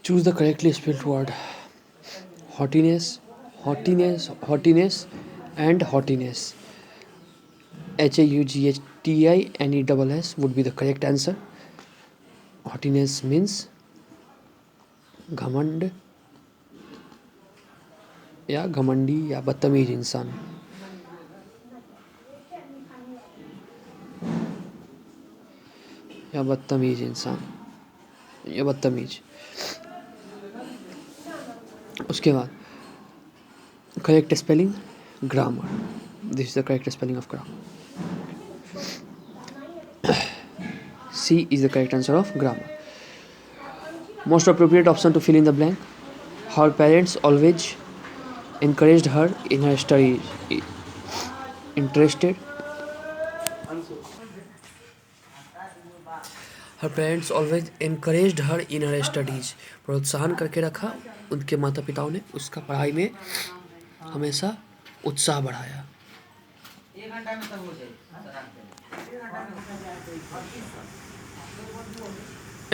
Choose the correctly spelled word. Haughtiness, haughtiness, and haughtiness. HAUGHTINESS would be the correct answer. Haughtiness means घमंड या घमंडी या बदतमीज इंसान. या बदतमीज इंसान या बदतमीज. उसके बाद correct spelling grammar. This is the correct spelling of grammar. C is the correct answer of grammar. Most appropriate option to fill in the blank. Her parents always encouraged her in her studies. Interested. Her parents always encouraged her in her studies. प्रोत्साहन करके रखा उनके माता पिताओं ने उसका पढ़ाई में हमेशा उत्साह बढ़ाया.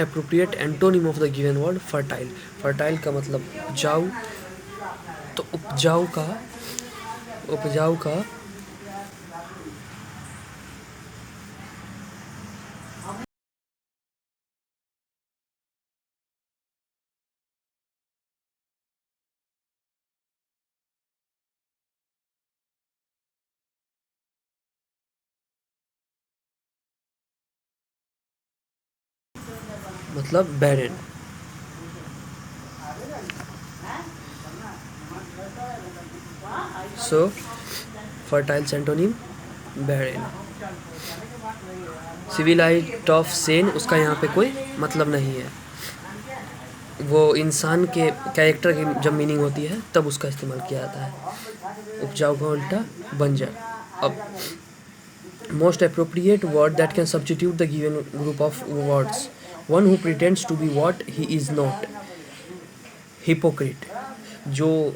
Appropriate antonym of the given word fertile. Fertile का मतलब उपजाऊ. तो उपजाऊ का मतलब barren. So fertile antonym barren. Civility of सेन उसका यहाँ पे कोई मतलब नहीं है. वो इंसान के कैरेक्टर की जब मीनिंग होती है तब उसका इस्तेमाल किया जाता है. उपजाऊ का उल्टा बंजर. अब most appropriate word that can substitute the given group of words. One who pretends to be what he is not. Hypocrite. जो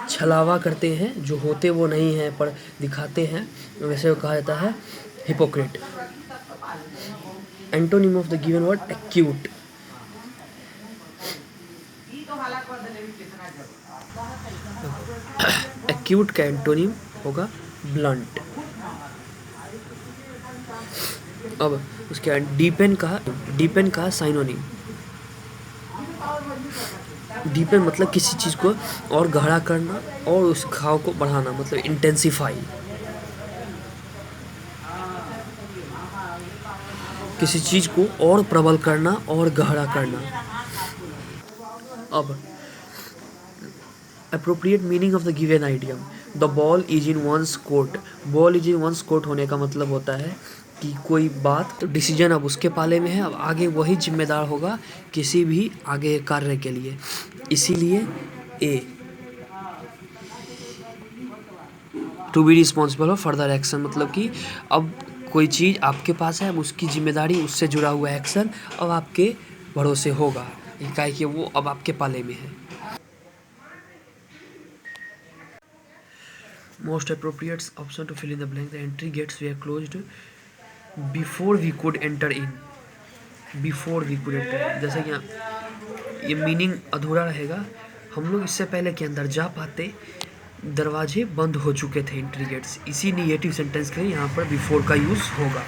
छलावा करते हैं, जो होते वो नहीं हैं पर दिखाते हैं, वैसे कहा जाता है hypocrite. Antonym of the given word acute. Acute का एंटोनिम होगा ब्लंट. अब उसके बाद डीपेन का साइनोनिम. डीपेन मतलब किसी चीज़ को और गहरा करना और उस घाव को बढ़ाना, मतलब इंटेंसिफाई. किसी चीज़ को और प्रबल करना और गहरा करना. अब appropriate meaning of the given idiom. The ball is in one's court. Ball is in one's court होने का मतलब होता है कि कोई बात डिसीजन अब उसके पाले में है, अब आगे वही जिम्मेदार होगा किसी भी आगे कार्य के लिए. इसीलिए a to be responsible of further action, मतलब कि अब कोई चीज़ आपके पास है, अब उसकी जिम्मेदारी, उससे जुड़ा हुआ एक्शन अब आपके भरोसे होगा, क्या कि वो अब आपके पाले में है. Most appropriate option to fill in the blank. The entry gates were closed before we could enter in. Before we could enter in, जैसे कि ये मीनिंग अधूरा रहेगा. हम लोग इससे पहले के अंदर जा पाते, दरवाजे बंद हो चुके थे, एंट्री गेट्स. इसी निगेटिव सेंटेंस के लिए यहाँ पर बिफोर का यूज़ होगा.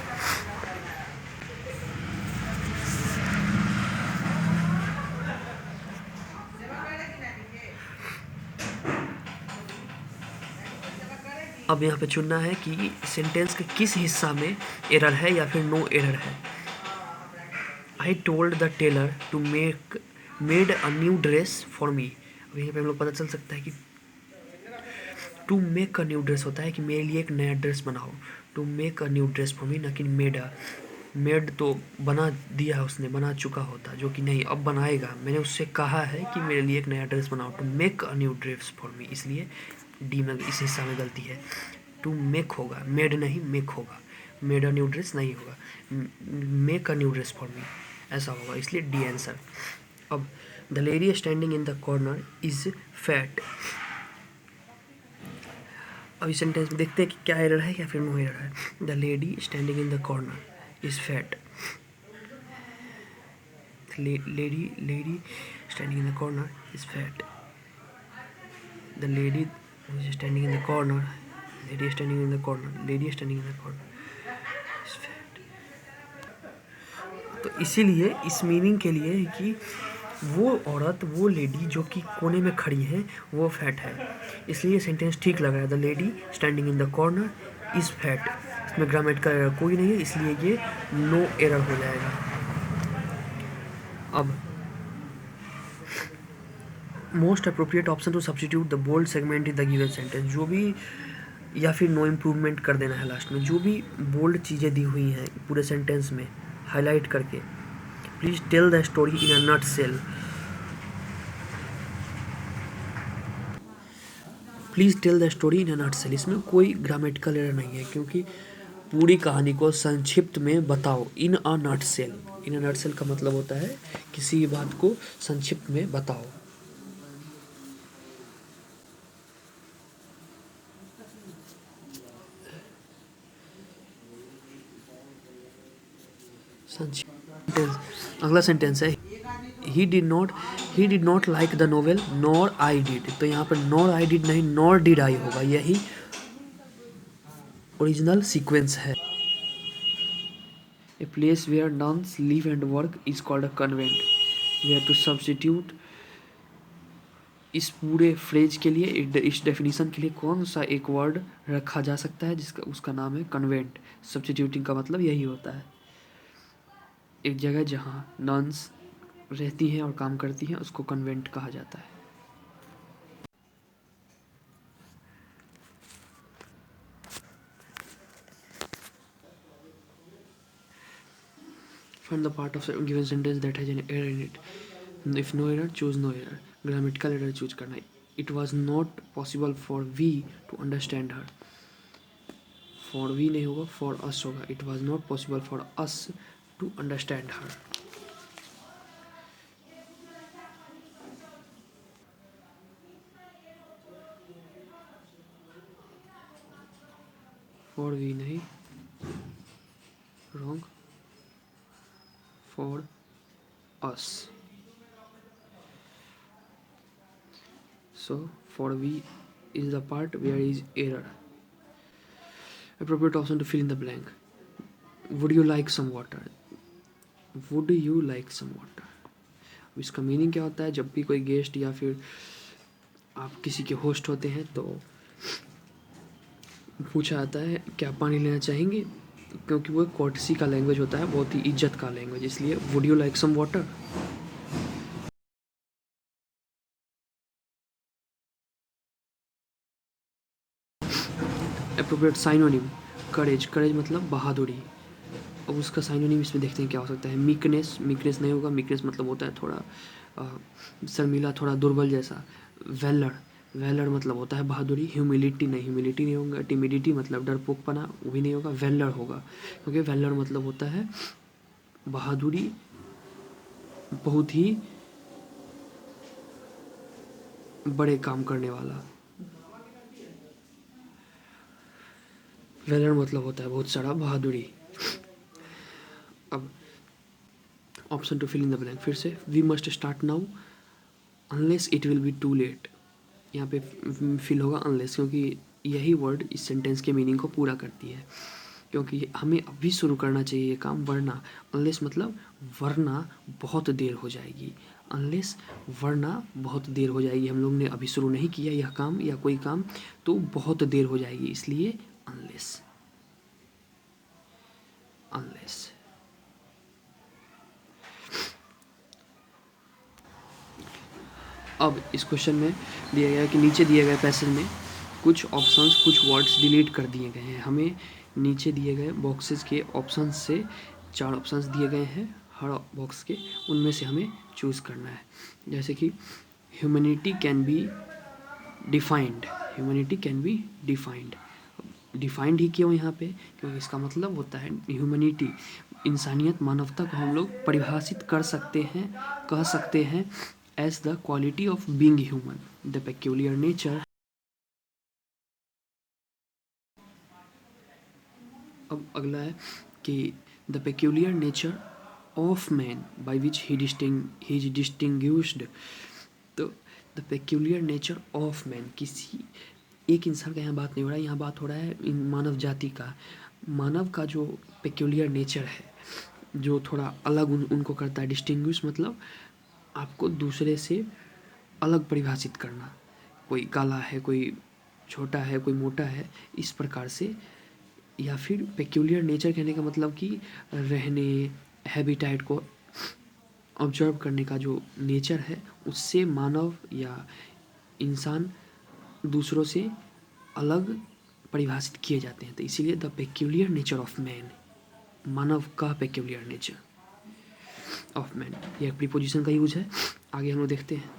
अब यहाँ पे चुनना है कि सेंटेंस के किस हिस्सा में एरर है या फिर नो एरर है. I told the tailor to made a new dress for me. अब यहाँ पे हम लोग पता चल सकता है कि to make a new dress होता है कि मेरे लिए एक नया ड्रेस बनाओ. To make a new dress for me, ना कि मेड तो बना दिया उसने, बना चुका होता, जो कि नहीं, अब बनाएगा. मैंने उससे कहा है कि मेरे लिए एक नया ड्रेस बनाओ. To make a new dress for me, इसलिए डी में इस हिस्सा में गलती है. टू मेक होगा, मेड नहीं मेक होगा. मेड अ न्यू ड्रेस नहीं होगा, make a new dress for me ऐसा होगा, इसलिए डी आंसर. अब the lady standing in the corner is fat. अब इस सेंटेंस में देखते हैं कि क्या एरर है या फिर नो एरर है. The lady standing in the corner is fat. lady standing in the corner is fat. The lady who is standing in the corner, lady standing in the corner is fat. तो इसीलिए इस meaning के लिए कि वो औरत, वो lady जो कि कोने में खड़ी है वो फैट है, इसलिए सेंटेंस ठीक लग रहा है। The lady standing in the corner is fat. इसमें ग्रामेटिकल एरर कोई नहीं है, इसलिए ये नो एरर हो जाएगा। अब most appropriate option to substitute the bold segment in the given sentence, जो भी, या फिर नो इम्प्रूवमेंट कर देना है लास्ट में, जो भी बोल्ड चीज़ें दी हुई हैं पूरे सेंटेंस में हाईलाइट करके। Please tell the story in a nutshell. Please tell the story in a nutshell, इसमें कोई ग्रामेटिकल एरर नहीं है, क्योंकि पूरी कहानी को संक्षिप्त में बताओ। इन a nut cell, in a nut cell का मतलब होता है किसी बात को संक्षिप्त में बताओ। अगला सेंटेंस है he did not like the novel nor I did. तो यहाँ पर नॉर आई डिड नहीं, नॉर डिड आई होगा, यही ओरिजिनल सीक्वेंस है। A place where nuns live and work is called a convent. We have to substitute इस पूरे phrase के लिए, इस डेफिनेशन के लिए कौन सा एक वर्ड रखा जा सकता है, जिसका उसका नाम है कन्वेंट। सब्स्टिट्यूटिंग का मतलब यही होता है, एक जगह जहाँ नन्स रहती हैं और काम करती हैं उसको कन्वेंट कहा जाता है। Find the part of a given sentence that has an error in it. If no error, choose no error. Grammatical error choose करना है। It was not possible for we to understand her. For we नहीं होगा, for us होगा। It was not possible for us to understand her. For we नहीं, wrong. For us. So for we is the part where is error. Appropriate option to fill in the blank. Would you like some water? Would you like some water? अब इसका meaning क्या होता है, जब भी कोई guest या फिर आप किसी के होस्ट होते हैं तो पूछा जाता है क्या पानी लेना चाहेंगे, क्योंकि वो कोर्टसी का लैंग्वेज होता है, बहुत ही इज्जत का लैंग्वेज, इसलिए would you like some water. Appropriate synonym courage, courage मतलब बहादुरी। अब उसका साइनोनिम इसमें देखते हैं क्या हो सकता है। मीकनेस, मीकनेस नहीं होगा, मीकनेस मतलब होता है थोड़ा शर्मीला, थोड़ा दुर्बल जैसा। वेलर, वेलर मतलब होता है बहादुरी। ह्यूमिलिटी नहीं, ह्यूमिलिटी नहीं होगा। टिमिडिटी मतलब डरपोकपना, वो भी नहीं होगा। वेलर होगा, क्योंकि वेलर मतलब होता है बहादुरी, बहुत ही बड़े काम करने वाला। वेलर मतलब होता है बहुत सारा बहादुरी। अब option to fill in the blank फिर से। We must start now unless it will be too late. यहाँ पे फिल होगा अनलेस, क्योंकि यही वर्ड इस सेंटेंस के मीनिंग को पूरा करती है, क्योंकि हमें अभी शुरू करना चाहिए ये काम, वरना। अनलेस मतलब वरना बहुत देर हो जाएगी। अनलेस वरना बहुत देर हो जाएगी, हम लोग ने अभी शुरू नहीं किया यह काम या कोई काम, तो बहुत देर हो जाएगी, इसलिए अनलेस, अनलेस। अब इस क्वेश्चन में दिया गया है कि नीचे दिए गए पैसेज में कुछ ऑप्शंस, कुछ वर्ड्स डिलीट कर दिए गए हैं। हमें नीचे दिए गए बॉक्सेस के ऑप्शंस से 4 ऑप्शंस दिए गए हैं हर बॉक्स के, उनमें से हमें चूज़ करना है। जैसे कि humanity can be defined, humanity can be defined. Defined ही क्यों यहाँ पे, क्योंकि इसका मतलब होता है ह्यूमैनिटी, इंसानियत, मानवता को हम लोग परिभाषित कर सकते हैं, कह सकते हैं as the quality of being human, the peculiar nature. अब अगला है कि the peculiar nature of man by which he is distinguished. तो the peculiar nature of man, किसी एक इंसान का यहाँ बात नहीं हो रहा है, यहाँ बात हो रहा है इन मानव जाति का। मानव का जो पेक्यूलियर नेचर है, जो थोड़ा अलग उनको करता है। डिस्टिंग्विश मतलब आपको दूसरे से अलग परिभाषित करना। कोई काला है, कोई छोटा है, कोई मोटा है, इस प्रकार से। या फिर पेक्यूलियर नेचर कहने का मतलब कि रहने, हैबिटेट को ऑब्जर्व करने का जो नेचर है, उससे मानव या इंसान दूसरों से अलग परिभाषित किए जाते हैं। तो इसीलिए the peculiar nature of man, मानव का पेक्यूलियर नेचर ऑफ मैन, ये एक प्रीपोजिशन का यूज है। आगे हम लोग देखते हैं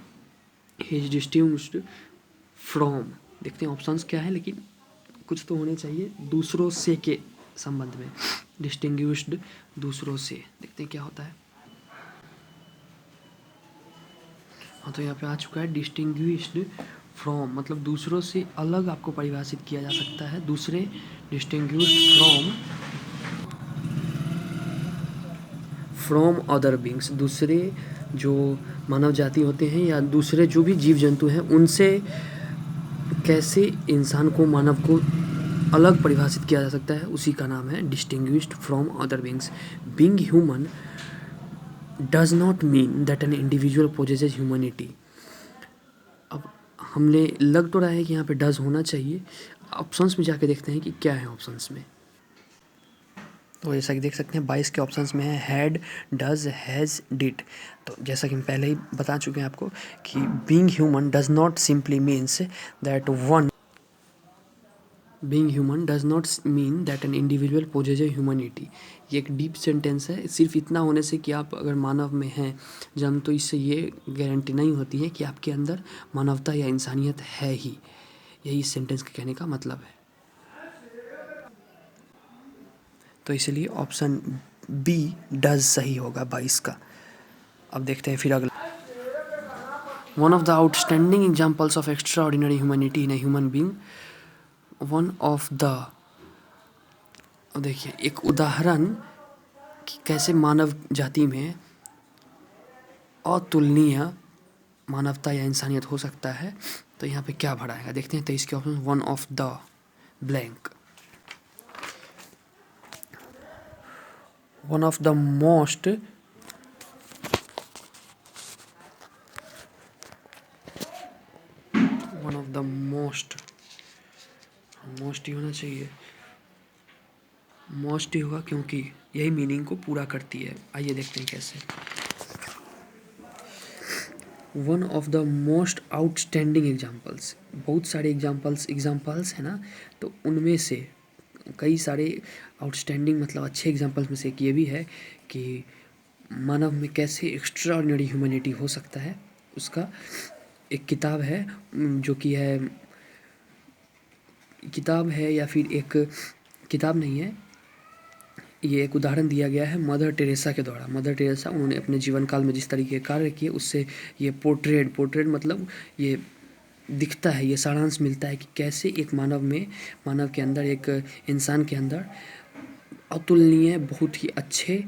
ही इज डिस्टिंग्विश्ड फ्रॉम। देखते हैं ऑप्शंस क्या है, लेकिन कुछ तो होने चाहिए दूसरों से के संबंध में। डिस्टिंग्विश्ड दूसरों से, देखते हैं क्या होता है। हाँ, तो यहाँ पे आ चुका है डिस्टिंग्विश्ड फ्रॉम, मतलब दूसरों से अलग आपको परिभाषित किया जा सकता है। दूसरे, डिस्टिंग्विश्ड फ्रॉम अदर बींग्स, दूसरे जो मानव जाति होते हैं या दूसरे जो भी जीव जंतु हैं, उनसे कैसे इंसान को, मानव को अलग परिभाषित किया जा सकता है, उसी का नाम है distinguished from other beings. Being human does not mean that an individual possesses humanity. अब हमने लग तो रहा है कि यहाँ पे डज होना चाहिए, ऑप्शंस में जाके देखते हैं कि क्या है ऑप्शंस में। तो जैसा कि देख सकते हैं 22 के ऑप्शंस में है हैड, डज, हैज़, डिड। तो जैसा कि हम पहले ही बता चुके हैं आपको कि being human does not simply means that one, being human does not mean that an individual possess a humanity. ये एक डीप सेंटेंस है। सिर्फ इतना होने से कि आप अगर मानव में हैं जन्म, तो इससे ये गारंटी नहीं होती है कि आपके अंदर मानवता या इंसानियत है ही। यही इस सेंटेंस के कहने का मतलब है। तो इसलिए ऑप्शन बी डज सही होगा 22 का। अब देखते हैं फिर अगला। One of the outstanding examples of extra ordinary humanity in a human being, one of the, देखिए एक उदाहरण कि कैसे मानव जाति में अतुलनीय मानवता या इंसानियत हो सकता है। तो यहाँ पे क्या भरा है देखते हैं। 23 के option, one of the blank, one of the most, one of the most, most ही होना चाहिए, मोस्ट ही होगा क्योंकि यही मीनिंग को पूरा करती है। आइए देखते हैं कैसे। One of the most outstanding examples, बहुत सारे एग्जाम्पल्स है ना, तो उनमें से कई सारे आउटस्टैंडिंग मतलब अच्छे एग्जाम्पल्स में से एक ये भी है कि मानव में कैसे एक्स्ट्रा ऑर्डिनरी ह्यूमैनिटी हो सकता है। उसका एक किताब है, जो कि है, किताब है या फिर एक किताब नहीं है, ये एक उदाहरण दिया गया है मदर टेरेसा के द्वारा। मदर टेरेसा, उन्होंने अपने जीवन काल में जिस तरीके के कार्य किए, उससे ये पोर्ट्रेट मतलब ये दिखता है, ये सारांश मिलता है कि कैसे एक मानव के अंदर, एक इंसान के अंदर अतुलनीय, बहुत ही अच्छे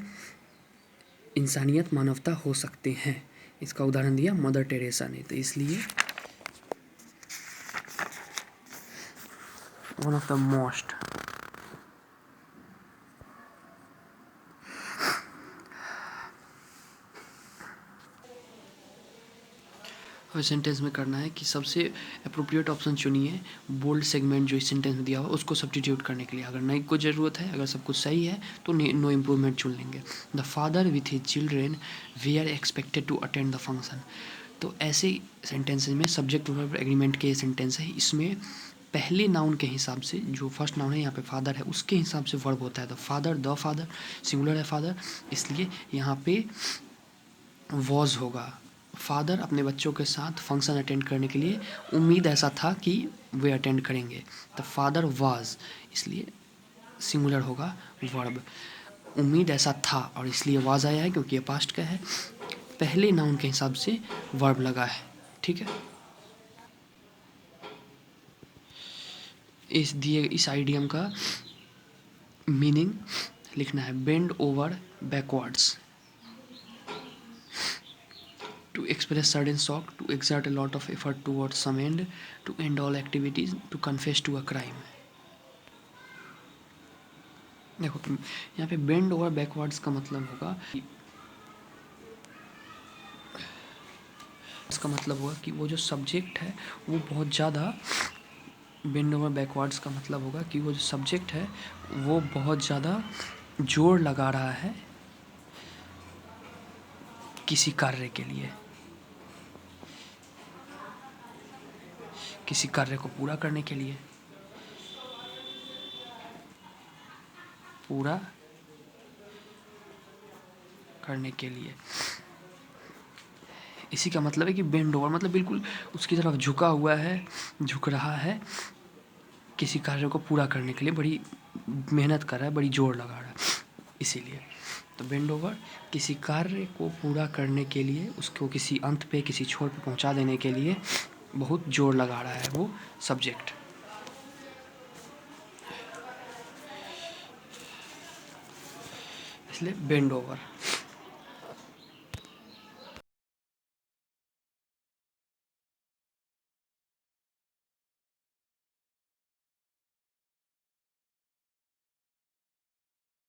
इंसानियत, मानवता हो सकते हैं। इसका उदाहरण दिया मदर टेरेसा ने। तो इसलिए वन ऑफ द मोस्ट, और सेंटेंस में करना है कि सबसे अप्रोप्रिएट ऑप्शन चुनिए, बोल्ड सेगमेंट जो इस सेंटेंस में दिया हुआ उसको सब्स्टिट्यूट करने के लिए। अगर नहीं कुछ ज़रूरत है, अगर सब कुछ सही है तो नो इम्प्रूवमेंट चुन लेंगे। The father with his children we are expected to attend the function. तो ऐसे सेंटेंसेज में सब्जेक्ट वर्ब एग्रीमेंट के सेंटेंस है, इसमें पहले नाउन के हिसाब से, जो फर्स्ट नाउन है यहाँ पे फादर है, उसके हिसाब से वर्ब होता है। द फादर सिंगुलर है फादर, इसलिए यहाँ पे वॉज होगा। फादर अपने बच्चों के साथ फंक्शन अटेंड करने के लिए, उम्मीद ऐसा था कि वे अटेंड करेंगे। द फादर वाज, इसलिए सिंगुलर होगा वर्ब। उम्मीद ऐसा था और इसलिए वाज आया है क्योंकि ये पास्ट का है। पहले नाउन के हिसाब से वर्ब लगा है, ठीक है। इस आइडियम का मीनिंग लिखना है, bend over backwards. to express sudden shock, to exert a lot of effort towards some end, to end all activities, to confess to a crime. देखो यहाँ पे बेंड ओवर बैकवर्ड्स का मतलब होगा, इसका मतलब होगा कि वो जो सब्जेक्ट है वो बहुत ज़्यादा, बेंड ओवर बैकवर्ड्स का मतलब होगा कि वो जो सब्जेक्ट है वो बहुत ज़्यादा जोर लगा रहा है किसी कार्य के लिए, किसी कार्य को पूरा करने के लिए, पूरा करने के लिए। इसी का मतलब है कि बेंड ओवर मतलब बिल्कुल उसकी तरफ झुका हुआ है, झुक रहा है, किसी कार्य को पूरा करने के लिए बड़ी मेहनत कर रहा है, बड़ी जोर लगा रहा है, इसीलिए। तो बेंड ओवर किसी कार्य को पूरा करने के लिए, उसको किसी अंत पे, किसी छोर पे पहुंचा देने के लिए बहुत जोर लगा रहा है वो सब्जेक्ट, इसलिए बेंड ओवर।